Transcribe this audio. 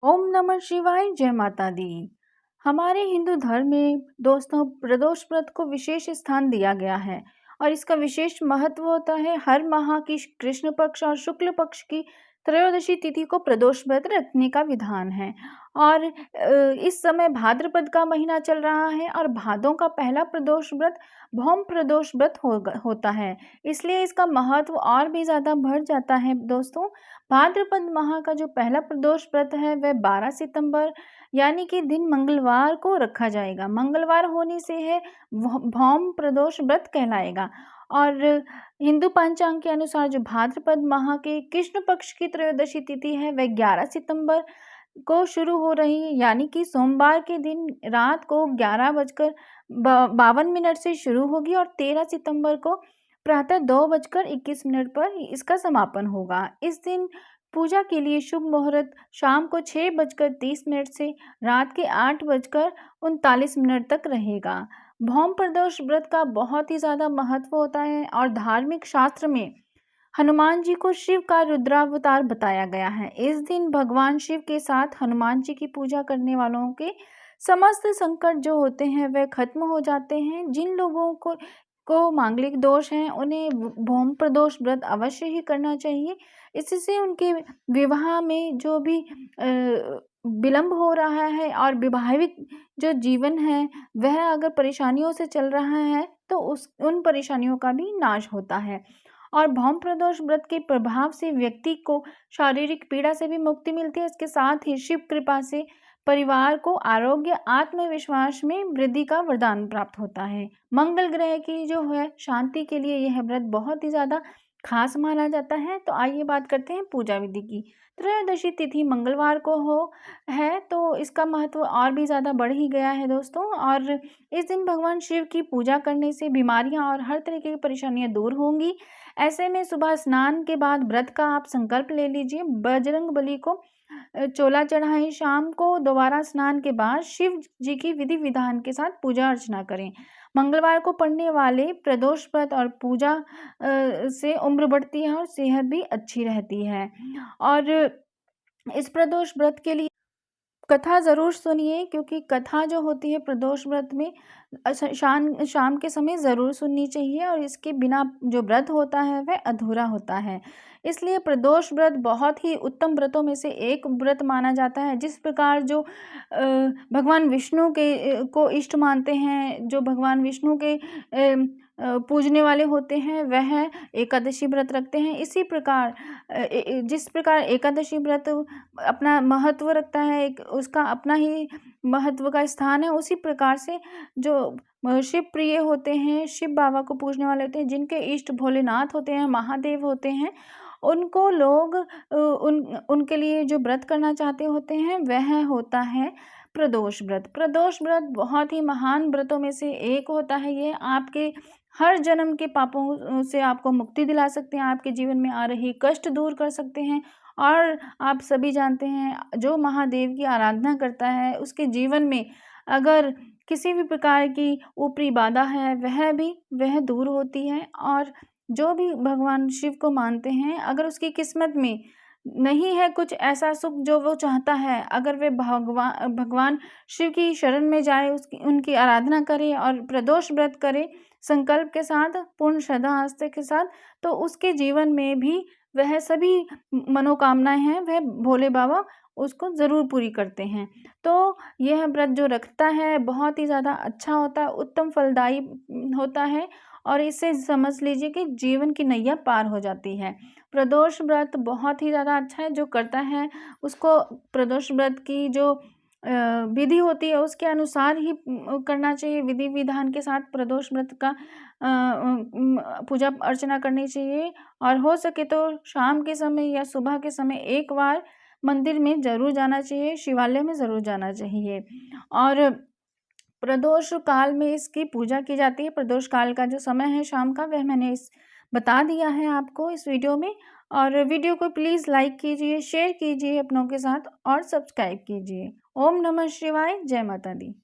ओम नमः शिवाय, जय माता दी। हमारे हिंदू धर्म में दोस्तों प्रदोष व्रत को विशेष स्थान दिया गया है और इसका विशेष महत्व होता है। हर माह की कृष्ण पक्ष और शुक्ल पक्ष की त्रयोदशी तिथि को प्रदोष व्रत रखने का विधान है। और इस समय भाद्रपद का महीना चल रहा है और भादों का पहला प्रदोष व्रत भौम प्रदोष व्रत होता है, इसलिए इसका महत्व और भी ज़्यादा बढ़ जाता है। दोस्तों, भाद्रपद माह का जो पहला प्रदोष व्रत है वह 12 सितंबर यानी कि दिन मंगलवार को रखा जाएगा। मंगलवार होने से है भौम प्रदोष व्रत कहलाएगा। और हिंदू पंचांग के अनुसार जो भाद्रपद माह के कृष्ण पक्ष की त्रयोदशी तिथि है वह 11 सितंबर को शुरू हो रही है, यानी कि सोमवार के दिन रात को 11:52 से शुरू होगी और 13 सितंबर को प्रातः 2:21 पर इसका समापन होगा। इस दिन पूजा के लिए शुभ मुहूर्त शाम को 6:30 से रात के 8:39 तक रहेगा। भौम प्रदोष व्रत का बहुत ही ज़्यादा महत्व होता है और धार्मिक शास्त्र में हनुमान जी को शिव का रुद्रावतार बताया गया है। इस दिन भगवान शिव के साथ हनुमान जी की पूजा करने वालों के समस्त संकट जो होते हैं वह खत्म हो जाते हैं। जिन लोगों को मांगलिक दोष हैं उन्हें भौम प्रदोष व्रत अवश्य ही करना चाहिए। इससे उनके विवाह में जो भी विलंब हो रहा है और वैवाहिक जो जीवन है वह अगर परेशानियों से चल रहा है तो उन परेशानियों का भी नाश होता है। और भौम प्रदोष व्रत के प्रभाव से व्यक्ति को शारीरिक पीड़ा से भी मुक्ति मिलती है। इसके साथ ही शिव कृपा से परिवार को आरोग्य आत्मविश्वास में वृद्धि का वरदान प्राप्त होता है। मंगल ग्रह की जो है शांति के लिए यह व्रत बहुत ही ज़्यादा खास माना जाता है। तो आइए बात करते हैं पूजा विधि की। त्रयोदशी तिथि मंगलवार को है तो इसका महत्व और भी ज़्यादा बढ़ ही गया है दोस्तों। और इस दिन भगवान शिव की पूजा करने से बीमारियां और हर तरीके की परेशानियां दूर होंगी। ऐसे में सुबह स्नान के बाद व्रत का आप संकल्प ले लीजिए। बजरंग बली को चोला चढ़ाएं। शाम को दोबारा स्नान के बाद शिव जी की विधि विधान के साथ पूजा अर्चना करें। मंगलवार को पड़ने वाले प्रदोष व्रत और पूजा से उम्र बढ़ती है और सेहत भी अच्छी रहती है। और इस प्रदोष व्रत के लिए कथा ज़रूर सुनिए, क्योंकि कथा जो होती है प्रदोष व्रत में शाम के समय ज़रूर सुननी चाहिए और इसके बिना जो व्रत होता है वह अधूरा होता है। इसलिए प्रदोष व्रत बहुत ही उत्तम व्रतों में से एक व्रत माना जाता है। जिस प्रकार जो भगवान विष्णु के को इष्ट मानते हैं, जो भगवान विष्णु के पूजने वाले होते हैं वह एकादशी व्रत रखते हैं। इसी प्रकार जिस प्रकार एकादशी व्रत अपना महत्व रखता है, एक उसका अपना ही महत्व का स्थान है, उसी प्रकार से जो शिव प्रिय होते हैं, शिव बाबा को पूजने वाले होते हैं, जिनके इष्ट भोलेनाथ होते हैं, महादेव होते हैं, उनको लोग उनके लिए जो व्रत करना चाहते होते हैं वह होता है प्रदोष व्रत। प्रदोष व्रत बहुत ही महान व्रतों में से एक होता है। ये आपके हर जन्म के पापों से आपको मुक्ति दिला सकते हैं, आपके जीवन में आ रही कष्ट दूर कर सकते हैं। और आप सभी जानते हैं जो महादेव की आराधना करता है उसके जीवन में अगर किसी भी प्रकार की ऊपरी बाधा है वह दूर होती है। और जो भी भगवान शिव को मानते हैं, अगर उसकी किस्मत में नहीं है कुछ ऐसा सुख जो वो चाहता है, अगर वे भगवान शिव की शरण में जाए, उनकी आराधना करे और प्रदोष व्रत करे संकल्प के साथ, पूर्ण श्रद्धा आस्था के साथ, तो उसके जीवन में भी वह सभी मनोकामनाएं हैं वह भोले बाबा उसको ज़रूर पूरी करते हैं। तो यह व्रत जो रखता है बहुत ही ज़्यादा अच्छा होता है, उत्तम फलदायी होता है और इससे समझ लीजिए कि जीवन की नैया पार हो जाती है। प्रदोष व्रत बहुत ही ज़्यादा अच्छा है, जो करता है उसको प्रदोष व्रत की जो विधि होती है उसके अनुसार ही करना चाहिए। विधि विधान के साथ प्रदोष व्रत का पूजा अर्चना करनी चाहिए और हो सके तो शाम के समय या सुबह के समय एक बार मंदिर में ज़रूर जाना चाहिए, शिवालय में ज़रूर जाना चाहिए। और प्रदोष काल में इसकी पूजा की जाती है। प्रदोष काल का जो समय है शाम का वह मैंने बता दिया है आपको इस वीडियो में। और वीडियो को प्लीज़ लाइक कीजिए, शेयर कीजिए अपनों के साथ और सब्सक्राइब कीजिए। ओम नमः शिवाय, जय माता दी।